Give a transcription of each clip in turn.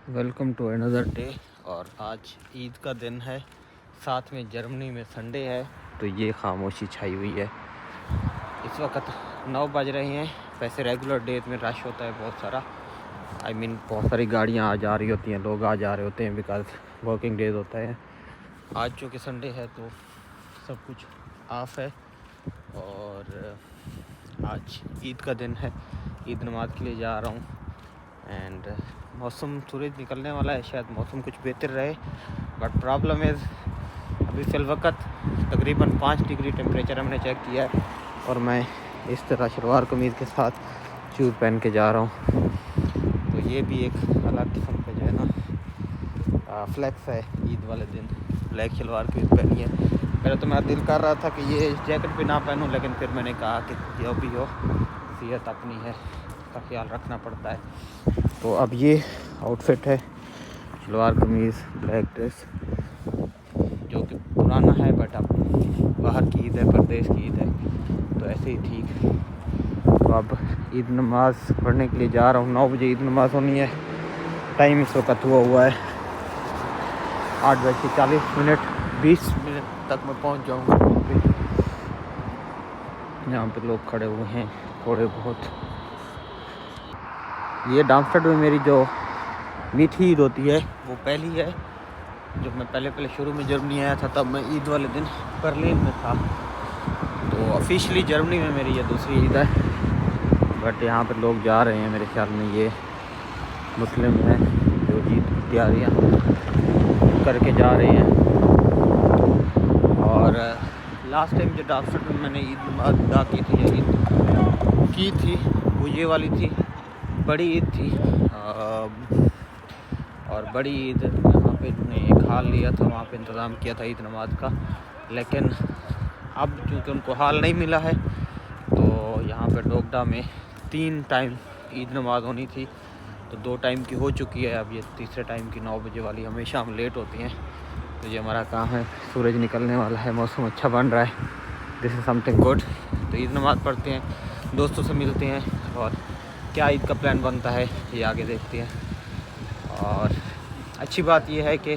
Welcome to another day. और आज ईद का दिन है, साथ में जर्मनी में संडे है, तो ये खामोशी छाई हुई है। इस वक्त 9 बज रहे हैं। वैसे रेगुलर डेज में रश होता है बहुत सारा, बहुत सारी गाड़ियाँ आ जा रही होती हैं, लोग आ जा रहे होते हैं, बिकॉज वर्किंग डेज होता है। आज चूँकि संडे है तो सब कुछ ऑफ है और आज ईद का दिन है। ईद नमाज के लिए जा रहा हूँ एंड मौसम सूरज निकलने वाला है, शायद मौसम कुछ बेहतर रहे, बट प्रॉब्लम इज़ अभी फिल वक्त तकरीबन 5 डिग्री टेम्परेचर हमने चेक किया है और मैं इस तरह शलवार कमीज़ के साथ शूज़ पहन के जा रहा हूँ। तो ये भी एक अलग किस्म का जो है ना फ्लेक्स है। ईद वाले दिन ब्लैक शलवार कमीज़ पहनी है। पहले तो मेरा दिल कर रहा था कि ये जैकेट भी ना पहनूं, लेकिन फिर मैंने कहा कि जो भी हो सेहत अपनी है, का ख्याल रखना पड़ता है। तो अब ये आउटफिट है, शलवार कमीज़ ब्लैक ड्रेस, जो कि पुराना है, बट अब बाहर की ईद है, परदेश की ईद है, तो ऐसे ही ठीक। तो अब ईद नमाज़ पढ़ने के लिए जा रहा हूँ। 9 बजे ईद नमाज़ होनी है। टाइम इस वक्त हुआ है 8:40, 20 मिनट तक मैं पहुँच जाऊँगा। यहाँ पे लोग खड़े हुए हैं थोड़े बहुत। ये डामस्टेड में मेरी जो मीठी ईद होती है वो पहली है। जब मैं पहले शुरू में जर्मनी आया था तब मैं ईद वाले दिन बर्लिन में था, तो ऑफिशियली जर्मनी में मेरी ये दूसरी ईद है। बट यहाँ पर लोग जा रहे हैं, मेरे ख्याल में ये मुस्लिम हैं जो ईद की तैयारियाँ करके जा रहे हैं। और लास्ट टाइम जो डामस्टेड में मैंने ईद नमाज़ अदा की थी या ईद की थी, वो ये वाली थी, बड़ी ईद थी। और बड़ी ईद यहाँ पे ने एक हाल लिया था, वहाँ पे इंतज़ाम किया था ईद नमाज का। लेकिन अब चूँकि उनको हाल नहीं मिला है, तो यहाँ पे डोगडा में 3 टाइम ईद नमाज होनी थी, तो 2 टाइम की हो चुकी है। अब ये तीसरे टाइम की 9 बजे वाली, हमेशा हम लेट होती हैं। तो ये हमारा काम है। सूरज निकलने वाला है, मौसम अच्छा बन रहा है, दिस इज़ समथिंग गुड। तो ईद नमाज़ पढ़ते हैं, दोस्तों से मिलते हैं और क्या ईद का प्लान बनता है ये आगे देखते हैं। और अच्छी बात यह है कि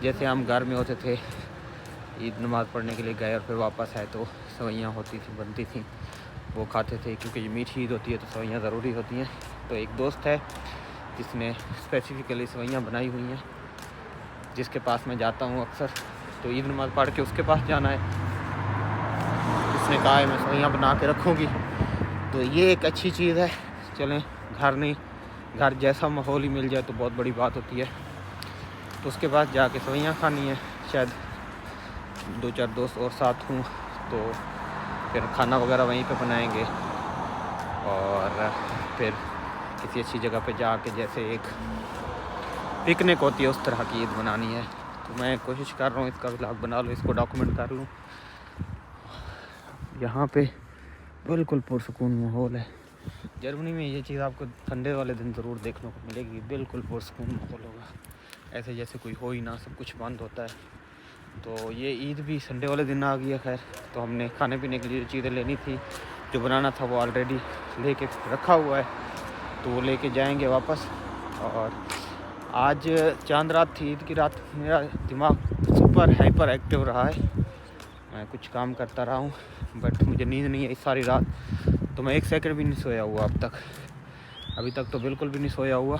जैसे हम घर में होते थे, ईद नमाज़ पढ़ने के लिए गए और फिर वापस आए तो सेवइयाँ होती थी, बनती थी, वो खाते थे, क्योंकि ये मीठी ईद होती है तो सेवइयाँ ज़रूरी होती हैं। तो एक दोस्त है जिसने स्पेसिफ़िकली सेवइयाँ बनाई हुई हैं, जिसके पास मैं जाता हूँ अक्सर, तो ईद नमाज़ पढ़ के उसके पास जाना है। उसने कहा है मैं सेवइयाँ बना के रखूँगी, तो ये एक अच्छी चीज़ है। चलें, घर जैसा माहौल ही मिल जाए तो बहुत बड़ी बात होती है। तो उसके पास जाके सेवइयाँ खानी है। शायद 2-4 दोस्त और साथ हूँ, तो फिर खाना वगैरह वहीं पे बनाएंगे और फिर किसी अच्छी जगह पे जाके, जैसे एक पिकनिक होती है, उस तरह की ईद बनानी है। तो मैं कोशिश कर रहा हूँ इसका व्लॉग बना लूँ, इसको डॉक्यूमेंट कर लूँ। यहाँ पे बिल्कुल पुरसुकून माहौल है। जर्मनी में ये चीज़ आपको संडे वाले दिन ज़रूर देखने को मिलेगी, बिल्कुल पुरसुकून माहौल होगा, ऐसे जैसे कोई हो ही ना, सब कुछ बंद होता है। तो ये ईद भी संडे वाले दिन आ गई है। खैर, तो हमने खाने पीने के लिए जो चीज़ें लेनी थी, जो बनाना था, वो ऑलरेडी लेके रखा हुआ है, तो वो लेके जाएंगे वापस। और आज चांद रात थी, ईद की रात। मेरा दिमाग सुपर हाइपर एक्टिव रहा है, मैं कुछ काम करता रहा हूँ, बट मुझे नींद नहीं आई सारी रात। तो मैं 1 सेकंड भी नहीं सोया हुआ अभी तक तो बिल्कुल भी नहीं सोया हुआ।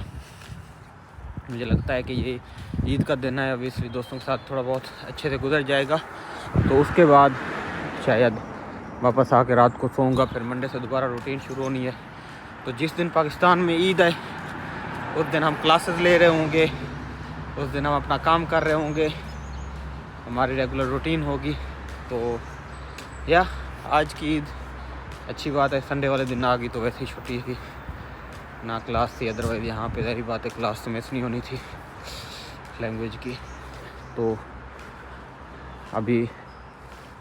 मुझे लगता है कि ये ईद का दिन है, अभी इसलिए दोस्तों के साथ थोड़ा बहुत अच्छे से गुजर जाएगा, तो उसके बाद शायद वापस आके रात को सोऊंगा। फिर मंडे से दोबारा रूटीन शुरू होनी है। तो जिस दिन पाकिस्तान में ईद है उस दिन हम क्लासेस ले रहे होंगे, उस दिन हम अपना काम कर रहे होंगे, हमारी रेगुलर रूटीन होगी। तो या आज की ईद अच्छी बात है, संडे वाले दिन आ गई तो वैसे ही छुट्टी थी ना, क्लास थी। अदरवाइज़ यहाँ पे सारी बात है, क्लास तो मिस नहीं होनी थी लैंग्वेज की। तो अभी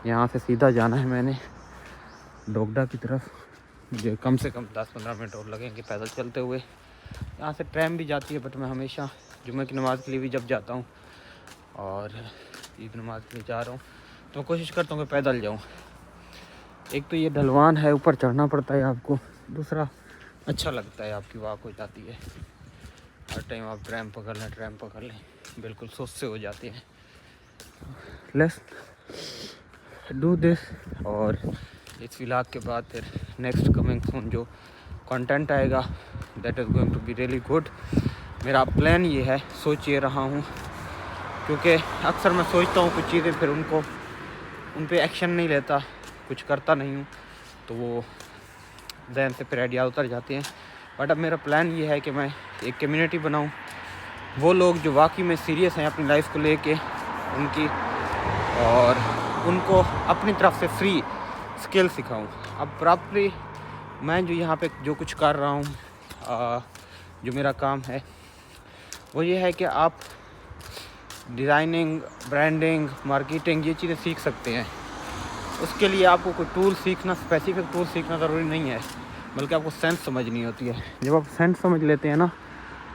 यहाँ से सीधा जाना है मैंने डोगडा की तरफ। मुझे कम से कम 10-15 मिनट और लगेंगे पैदल चलते हुए। यहाँ से ट्रेन भी जाती है, बट मैं हमेशा जुम्मे की नमाज़ के लिए भी जब जाता हूँ और ईद नमाज़ के लिए जा रहा हूँ, तो मैं कोशिश करता हूँ कि पैदल जाऊँ। एक तो ये ढलवान है, ऊपर चढ़ना पड़ता है आपको, दूसरा अच्छा लगता है, आपकी वॉक हो जाती है। हर टाइम आप ट्रैम पकड़ लें, बिल्कुल सुस्त से हो जाते हैं। Let's do this. और इस व्लॉग के बाद फिर नेक्स्ट कमिंग सून जो कंटेंट आएगा that is going to be really good. मेरा प्लान ये है, सोच ये रहा हूँ, क्योंकि अक्सर मैं सोचता हूँ कुछ चीज़ें, फिर उन पे एक्शन नहीं लेता, कुछ करता नहीं हूँ, तो वो जहन से फिर आइडिया उतर जाते हैं। बट अब मेरा प्लान ये है कि मैं एक कम्युनिटी बनाऊँ, वो लोग जो वाकई में सीरियस हैं अपनी लाइफ को लेके उनकी, और उनको अपनी तरफ से फ्री स्किल सिखाऊं। अब प्रॉपरली मैं जो यहाँ पे जो कुछ कर रहा हूँ, जो मेरा काम है वो ये है कि आप डिज़ाइनिंग, ब्रांडिंग, मार्केटिंग ये चीज़ें सीख सकते हैं। उसके लिए आपको कोई टूल सीखना, स्पेसिफिक टूल सीखना ज़रूरी नहीं है, बल्कि आपको सेंस समझनी होती है। जब आप सेंस समझ लेते हैं ना,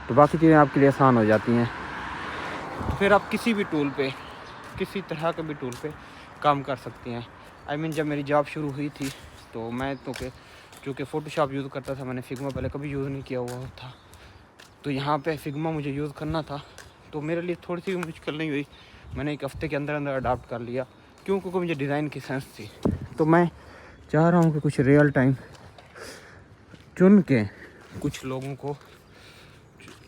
तो बाकी चीज़ें आपके लिए आसान हो जाती हैं। तो फिर आप किसी भी टूल पे, किसी तरह के भी टूल पे काम कर सकते हैं। आई मीन जब मेरी जॉब शुरू हुई थी तो मैं तो चूँकि फ़ोटोशॉप यूज़ करता था, मैंने फिग्मा पहले कभी यूज़ नहीं किया हुआ था, तो यहाँ पे फिग्मा मुझे यूज़ करना था, तो मेरे लिए थोड़ी सी भी मुश्किल नहीं हुई, मैंने एक हफ़्ते के अंदर अंदर अडाप्ट कर लिया, क्योंकि मुझे डिज़ाइन की सेंस थी। तो मैं चाह रहा हूँ कि कुछ रियल टाइम चुन के, कुछ लोगों को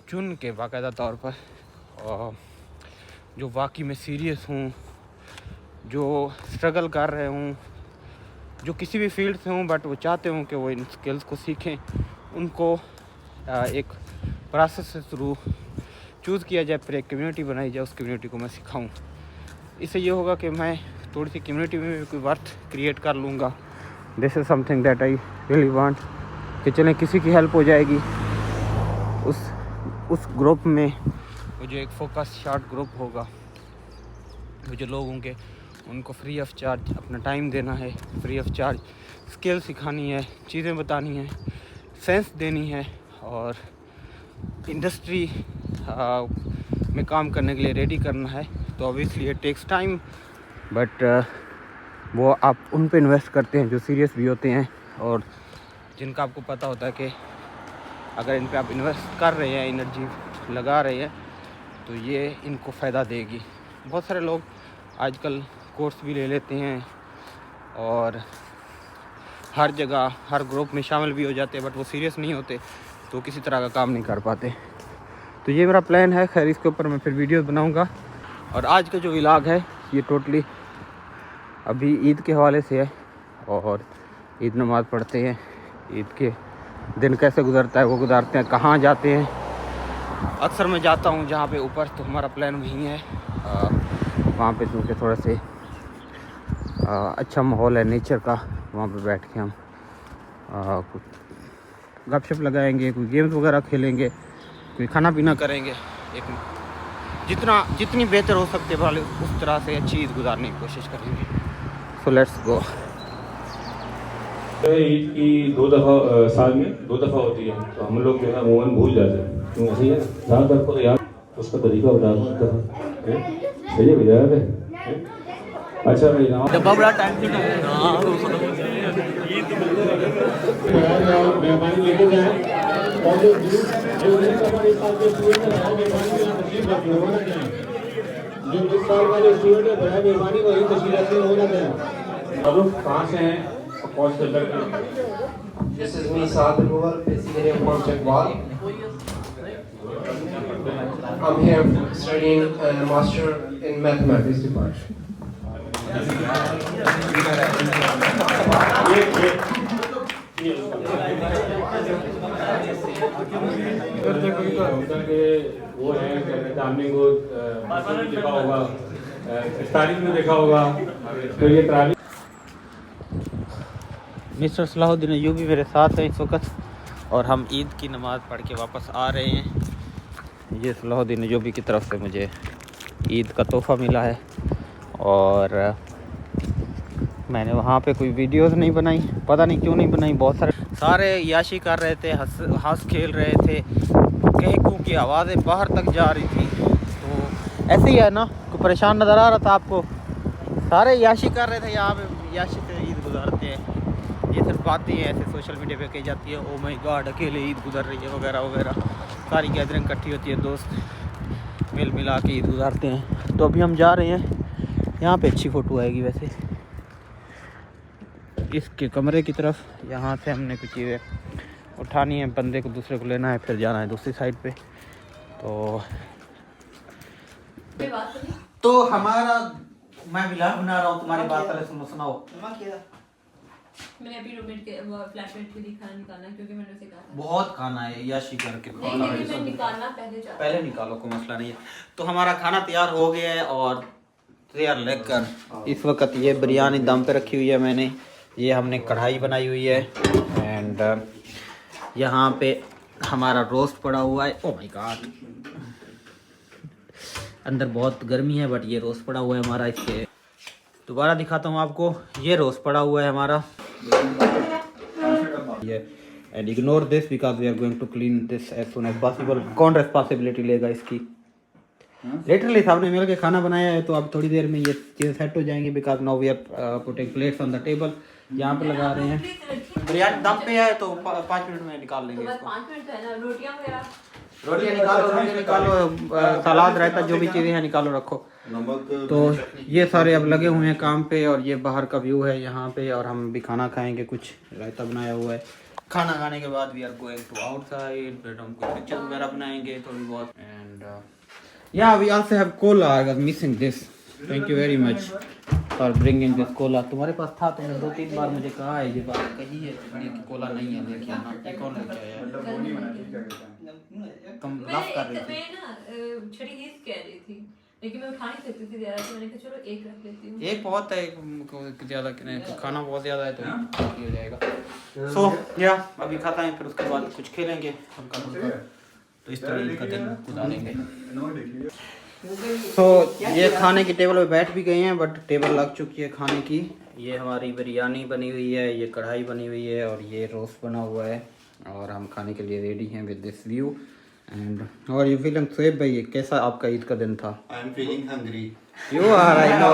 चुन के बाकायदा तौर पर, जो वाकई में सीरियस हूँ, जो स्ट्रगल कर रहे हूँ, जो किसी भी फील्ड से हूँ, बट वो चाहते हूँ कि वो इन स्किल्स को सीखें, उनको एक प्रोसेस से थ्रू चूज़ किया जाए, फिर एक कम्युनिटी बनाई जाए, उस कम्युनिटी को मैं सिखाऊं। इससे ये होगा कि मैं थोड़ी सी कम्युनिटी में भी कोई वर्थ क्रिएट कर लूँगा। This is something that I really want, कि चलें किसी की हेल्प हो जाएगी। उस ग्रुप में वो जो एक फोकस शॉर्ट ग्रुप होगा, वो जो लोग होंगे उनको फ्री ऑफ चार्ज अपना टाइम देना है, फ्री ऑफ चार्ज स्किल सिखानी है, चीज़ें बतानी है, सेंस देनी है, और इंडस्ट्री में काम करने के लिए रेडी करना है। तो obviously it takes time, but वो आप उन पे इन्वेस्ट करते हैं जो सीरियस भी होते हैं, और जिनका आपको पता होता है कि अगर इन पे आप इन्वेस्ट कर रहे हैं, एनर्जी लगा रहे हैं, तो ये इनको फ़ायदा देगी। बहुत सारे लोग आजकल कोर्स भी ले लेते हैं और हर जगह हर ग्रुप में शामिल भी हो जाते हैं, बट वो सीरियस नहीं होते, तो किसी तरह का काम नहीं कर पाते। तो ये मेरा प्लान है। खैर इसके ऊपर मैं फिर वीडियो बनाऊंगा। और आज का जो व्लॉग है ये टोटली अभी ईद के हवाले से है, और ईद नमाज़ पढ़ते हैं, ईद के दिन कैसे गुजरता है वो गुजारते हैं, कहाँ जाते हैं। अक्सर मैं जाता हूँ जहाँ पे ऊपर, तो हमारा प्लान वहीं है, वहाँ पे क्योंकि थोड़ा से अच्छा माहौल है नेचर का, वहाँ पे बैठ के हम कुछ गपशप लगाएंगे, कोई गेम्स वगैरह खेलेंगे, कोई खाना पीना करेंगे, एक जितनी बेहतर हो सकती है वाले उस तरह से अच्छी ईद गुजारने की कोशिश करेंगे। So let's go. ईद की 2 दफ़ा साल में 2 दफ़ा होती है, तो हम लोग जो है अमूमन भूल जाते हैं, क्यों ऐसे ही है। ज़्यादातर को याद उसका तरीका बता दूँ, सही है भैया है। अच्छा भाई डब्बा बड़ा टाइम से मेहमानी लेके जाए, और जो इस साल का जो स्टूडेंट है बड़ा मेहमानी वही तशरीफ होना चाहिए। अब लोग कहाँ से हैं? कौन से This is me, Saad Al-Mughal, basically I'm from Chakbal. I'm here studying a master in mathematics department. वो है सामने को देखा होगा, तारीख में देखा होगा, तो ये तारीख। मिस्टर सलाहुद्दीन अय्यूबी मेरे साथ हैं इस वक्त, और हम ईद की नमाज़ पढ़ के वापस आ रहे हैं। ये सलाहुद्दीन अय्यूबी की तरफ से मुझे ईद का तोहफ़ा मिला है, और मैंने वहाँ पे कोई वीडियोस नहीं बनाई, पता नहीं क्यों नहीं बनाई। बहुत सारे याशी कर रहे थे, हंस खेल रहे थे, कहकू की आवाज़ें बाहर तक जा रही थी। तो ऐसे ही है ना, कोई परेशान नज़र आ रहा था आपको? सारे याशी कर रहे थे, यहाँ पे याशी से ईद गुजारते हैं। ये सिर्फ बातें हैं ऐसे सोशल मीडिया पे कही जाती है, ओ माय गॉड अकेले ईद गुजर रही है वगैरह वगैरह। सारी गैदरिंग इकट्ठी होती है, दोस्त मिल मिला के ईद गुजारते हैं। तो अभी हम जा रहे हैं, यहाँ पे अच्छी फ़ोटो आएगी वैसे, इसके कमरे की तरफ। यहाँ से हमने कुछ चीज़ें उठानी है, बंदे को दूसरे को लेना है, फिर जाना है दूसरी साइड पे। तो हमारा मैं व्लॉग बना रहा हूँ, तुम्हारी बात पहले सुनाओ। मैंने अभी रूममेट के फ्लैटमेट के लिए खाना निकालना है, क्योंकि मैंने उसे कहा था बहुत खाना है याशी करके नहीं निकालना पहले निकालो, कोई मसला नहीं है। तो हमारा खाना तैयार हो गया है और तैयार लेकर इस वक्त ये बिरयानी दम पे रखी हुई है मैंने। ये हमने कढ़ाई बनाई हुई है एंड यहाँ पे हमारा रोस्ट पड़ा हुआ है। ओह माय गॉड, अंदर बहुत गर्मी है बट ये रोस्ट पड़ा हुआ है हमारा। इसके दोबारा दिखाता हूँ आपको, ये रोस्ट पड़ा हुआ है हमारा। And ignore this because we are going to clean this as soon as possible. कौन रिस्पॉन्सिबिलिटी लेगा इसकी? लिटरली सामने मिल के खाना बनाया है, तो अब थोड़ी देर में ये चीज़ें सेट हो जाएंगी because now we are putting plates on the table. यहाँ पे लगा रहे हैं, बिरयानी दम पे है तो 5 मिनट में निकाल लेंगे इसको। 5 मिनट तो है ना, रोटियां वगैरह रोटियां निकालो, सलाद रायता जो भी चीज़ें हैं निकालो रखो। तो ये सारे अब लगे हुए हैं काम पे और ये बाहर का व्यू है यहाँ पे। और हम भी खाना खाएंगे, कुछ रायता बनाया हुआ है। खाना खाने के बाद we are going to outside, हम कुछ पिक्चर वगैरह बनाएंगे थोड़ी बहुत। एंड या we also have cola, I was missing this, thank you very much for bringing this cola. तुम्हारे पास था, तुमने 2-3 बार मुझे कहा है, ये बात कही है कि कोला नहीं है, लेके आना। ये कौन लेके आया है? तुम लाफ कर रही थी। मैं ना छड़ी ही कह रही थी, लेकिन मैं उठा नहीं सकती थी ज़्यादा, तो मैंने कहा चलो एक रख लेती हूँ। एक बहुत है, ज़्यादा खाना बहुत ज़्यादा है तो हो जाएगा। सो या अभी खाता है, फिर उसके बाद कुछ खेलेंगे हल्का फुल्का, तो इस तरह का दिन गुजारेंगे। सो ये खाने की टेबल पे बैठ भी गए हैं, बट टेबल लग चुकी है खाने की। ये हमारी बिरयानी बनी हुई है, ये कढ़ाई बनी हुई है और ये रोस्ट बना हुआ है और हम खाने के लिए रेडी हैं विद दिस व्यू। एंड और यू फीलिंग सेफ भाई, कैसा आपका ईद का दिन था? I am feeling hungry. You are, I know.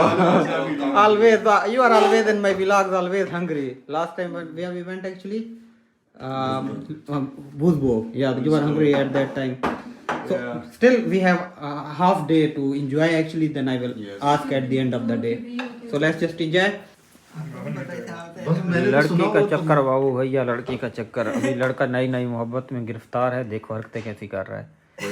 Always, you are always in my vlogs, always hungry. Last time where we went actually, Buzbo. Yeah, you were hungry at that time. So still we have a half day to enjoy actually. Then I will ask at the end of the day. So let's just enjoy. लड़की का चक्कर बाबू भैया, लड़की का चक्कर। अभी लड़का नई नई मोहब्बत में गिरफ्तार है, देखो हरकतें कैसी कर रहा है,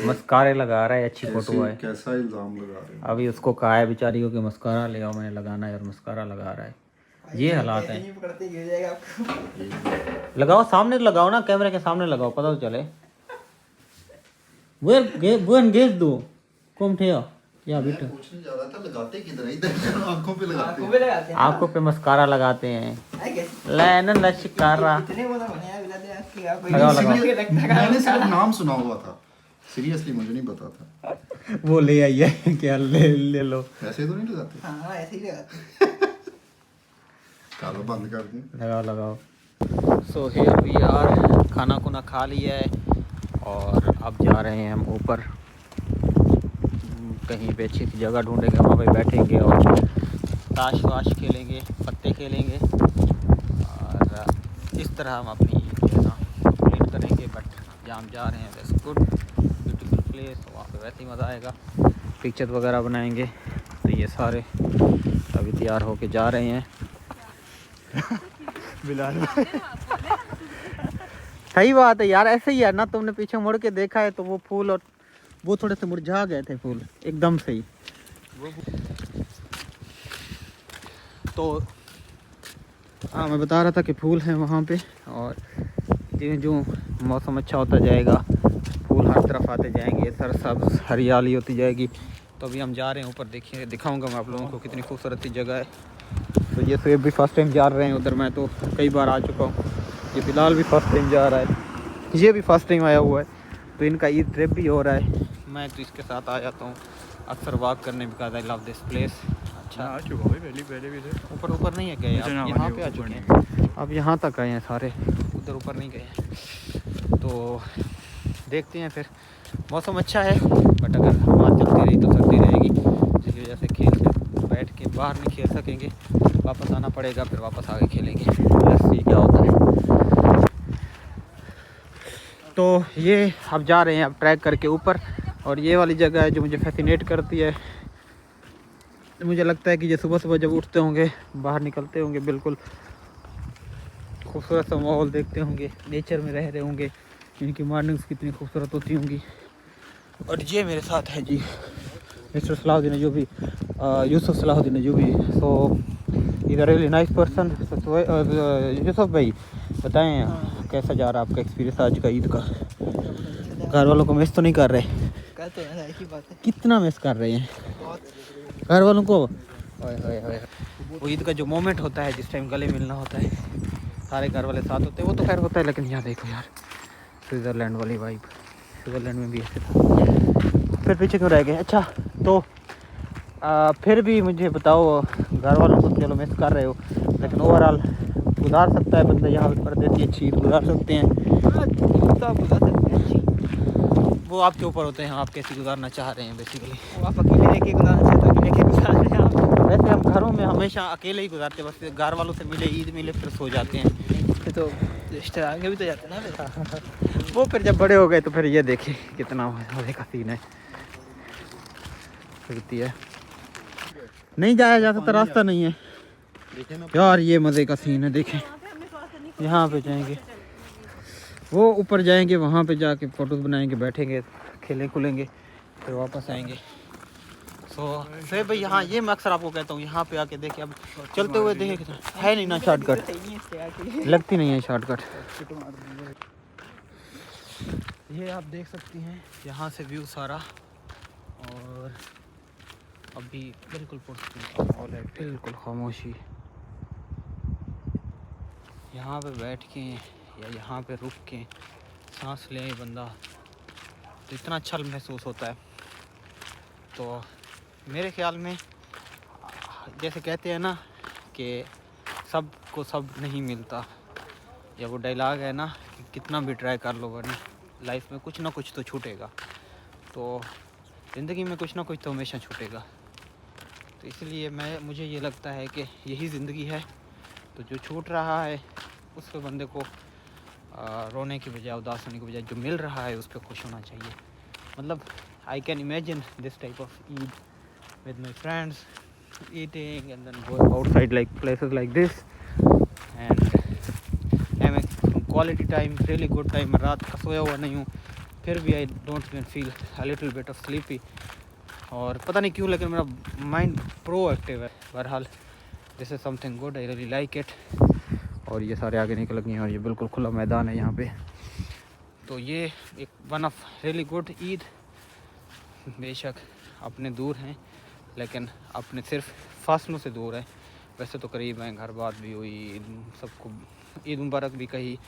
मस्कारे लगा रहा है, अच्छी फोटो है। कैसा इल्जाम लगा रहे हैं? अभी उसको कहा है बेचारी को कि मस्कारा ले आओ, मैंने लगाना है और मस्कारा लगा रहा है। ये हालात है। लगाओ, सामने लगाओ ना, कैमरे के सामने लगाओ, पता तो चले। वो एंगेज दो कम थे या बेटा, पूछने जा रहा था लगाते किधर है? इधर आंखों पे लगाते हैं। आंखों पे मस्कारा लगाते हैं। लैनन लश्कारा लगाओ लगाओ। मैंने सिर्फ नाम सुना हुआ था, सीरियसली मुझे नहीं पता था। वो ले आई है क्या? ले लो। ऐसे तो नहीं लगाते? हाँ ऐसे ही लगाते। चलो बंद कर दें। लगाओ लगाओ। सो हियर वी आर, खाना खुना खा लिया है और अब जा रहे हैं हम ऊपर, कहीं पे अच्छी सी जगह ढूंढेंगे, वहाँ पे बैठेंगे और ताश वाश खेलेंगे, पत्ते खेलेंगे और इस तरह हम अपनी जो है ना कंप्लीट करेंगे। बट जहाँ हम जा रहे हैं वैसे गुड ब्यूटीफुल प्लेस, वहाँ पे वैसे ही मज़ा आएगा, पिक्चर वगैरह बनाएंगे। तो ये सारे अभी तैयार होके जा रहे हैं। बिलाल सही बात है यार, ऐसे ही है ना, तुमने पीछे मुड़ के देखा है तो वो फूल और वो थोड़े से मुरझा गए थे फूल एकदम से ही। तो हाँ, मैं बता रहा था कि फूल हैं वहाँ पे और जो मौसम अच्छा होता जाएगा फूल हर तरफ आते जाएंगे, सर सब हरियाली होती जाएगी। तो अभी हम जा रहे हैं ऊपर, देखिए दिखाऊंगा मैं आप लोगों को कितनी खूबसूरत सी जगह है। तो ये तो भी फर्स्ट टाइम जा रहे हैं उधर, मैं तो कई बार आ चुका हूँ, ये बिलाल भी फर्स्ट टाइम जा रहा है, ये भी फर्स्ट टाइम आया हुआ है। तो इनका ईद ट्रिप भी हो रहा है, मैं तो इसके साथ आ जाता हूँ अक्सर वॉक करने, because I love this place. अच्छा आ चुका हूँ पहले भी थे। ऊपर नहीं है गए, अब यहाँ पे आ चुके हैं, अब यहाँ तक आए हैं सारे, उधर ऊपर नहीं गए हैं। तो देखते हैं फिर, मौसम अच्छा है बट अगर हवा चलती रही तो सर्दी रहेगी, जिसकी वजह से खेल से बैठ के बाहर नहीं खेल सकेंगे, वापस आना पड़ेगा, फिर वापस आके खेलेंगे। लेट्स सी क्या होता है। तो ये अब जा रहे हैं अब ट्रैक करके ऊपर, और ये वाली जगह है जो मुझे फैसिनेट करती है। मुझे लगता है कि ये सुबह सुबह जब उठते होंगे, बाहर निकलते होंगे, बिल्कुल खूबसूरत सा माहौल देखते होंगे, नेचर में रह रहे होंगे, इनकी मॉर्निंग्स कितनी खूबसूरत होती होंगी। और ये मेरे साथ है जी mister Salahuddin Ayubi, Yusuf Salahuddin Ayubi. So is a really nice person. Yusuf भाई बताएं कैसा जा रहा है आपका एक्सपीरियंस आज का ईद का? घर वालों को मिस तो नहीं कर रहे? कहते हैं ऐसी बात है। कितना मिस कर रहे हैं घर वालों को? वो ईद का जो मोमेंट होता है, जिस टाइम गले मिलना होता है, सारे घर वाले साथ होते हैं, वो तो खैर होता है, लेकिन यहाँ देखो यार स्विट्ज़रलैंड वाली वाइब। स्विट्ज़रलैंड में भी ऐसे था, फिर पीछे क्यों रह गए? अच्छा तो फिर भी मुझे बताओ, घर वालों को चलो मिस कर रहे हो, लेकिन ओवरऑल गुजार सकता है बंदा यहाँ पर परदेसी अच्छी ईद गुजार सकते हैं? वो आपके ऊपर होते हैं, आप कैसी गुजारना चाह रहे हैं बेसिकली। वो आप अकेले रह के गुजारना चाहते हो, अकेले गुजार रहे हैं आप। वैसे हम घरों में हमेशा अकेले ही गुजारते हैं, बस घर वालों से मिले, ईद मिले, फिर सो जाते हैं। फिर तो रिश्तेदार के भी तो जाते हैं ना फिर। वो फिर जब बड़े हो गए तो फिर ये देखे कितना मजे का सीन है। फिरती है, नहीं जाया जा सकता, रास्ता नहीं है यार। ये मज़े का सीन है, देखें यहाँ पे जाएंगे, वो ऊपर जाएंगे, वहाँ पे जाके फ़ोटोज़ बनाएंगे, बैठेंगे, खेलें खुलेंगे, फिर वापस आएंगे। फिर भाई यहाँ ये मैं अक्सर आपको कहता हूँ, यहाँ पे आके देखें, अब चलते हुए देखें, है नहीं ना शॉर्टकट, लगती नहीं है शॉर्टकट। ये आप देख सकती हैं यहाँ से व्यू सारा, और अभी बिल्कुल पुरस्कार का माहौल है, बिल्कुल खामोशी। यहाँ पे बैठ के या यहाँ पे रुक के सांस ले बंदा तो इतना अच्छा महसूस होता है। तो मेरे ख्याल में जैसे कहते हैं ना कि सब को सब नहीं मिलता, या वो डायलॉग है ना कि कितना भी ट्राई कर लो वरना लाइफ में कुछ ना कुछ तो छूटेगा। तो ज़िंदगी में कुछ ना कुछ तो हमेशा छूटेगा। तो इसलिए मुझे ये लगता है कि यही ज़िंदगी है। तो जो छूट रहा है उस पर बंदे को रोने की बजाय, उदास होने की बजाय जो मिल रहा है उस पर खुश होना चाहिए। मतलब I can imagine this type of Eid with my friends eating and then going outside like places like this and having quality time, really good time। रात का सोया हुआ नहीं हूँ, फिर भी I don't even feel a little bit of sleepy, और पता नहीं क्यों लेकिन मेरा माइंड प्रोएक्टिव है। बहरहाल this is something good, I really like it. और ये सारे आगे निकल गए हैं, और ये बिल्कुल खुला मैदान है यहाँ पे। तो ये एक one of really good Eid. बेशक अपने दूर हैं, लेकिन अपने सिर्फ फासलों से दूर है। वैसे तो करीब हैं, घर बात भी हुई, सबको ईद मुबारक भी कही।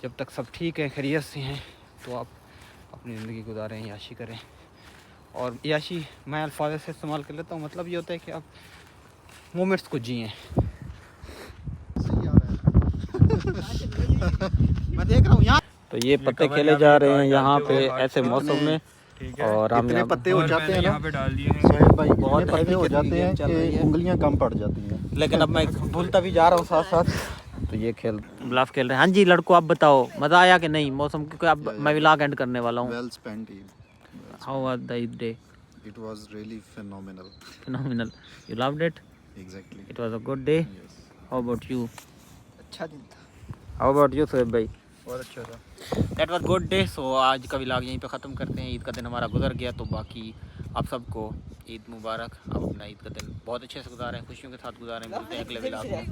जब तक सब ठीक है, खैरियत से हैं, तो आप अपनी ज़िंदगी गुजारें, याशी करें। और याशी मैं अल्फाज से इस्तेमाल कर लेता हूँ, मतलब ये होता है कि आप मोमेंट्स को जिएँ। मैं देख रहा हूँ यहाँ तो ये पत्ते खेले जा रहे हैं यहाँ पे ऐसे मौसम में, और हम इतने पत्ते हो जाते हैं ना डाल दिए हैं। सोहेल भाई, बहुत इतने पत्ते हो जाते हैं कि उंगलियां कम पड़ जाती हैं। लेकिन अब मैं भूलता भी जा रहा हूँ साथ साथ। तो ये ब्लाफ खेल रहे हैं। हाँ जी लड़कों, आप बताओ मज़ा आया कि नहीं मौसम? क्योंकि अब मैं व्लॉग एंड करने वाला हूँ। Well spent Eid. How was the Eid day? It was really phenomenal. Phenomenal. You loved it? Exactly. It was a good day. How about you? अच्छा दिन था, How about you सोहेब भाई? बहुत अच्छा था। That was good day. So आज का vlog यहीं पे ख़त्म करते हैं। ईद का दिन हमारा गुजर गया, तो बाकी आप सबको ईद मुबारक। आप अपना ईद का दिन बहुत अच्छे से गुजारें, खुशियों के साथ गुजारें। मिलते हैं अगले व्लॉग में।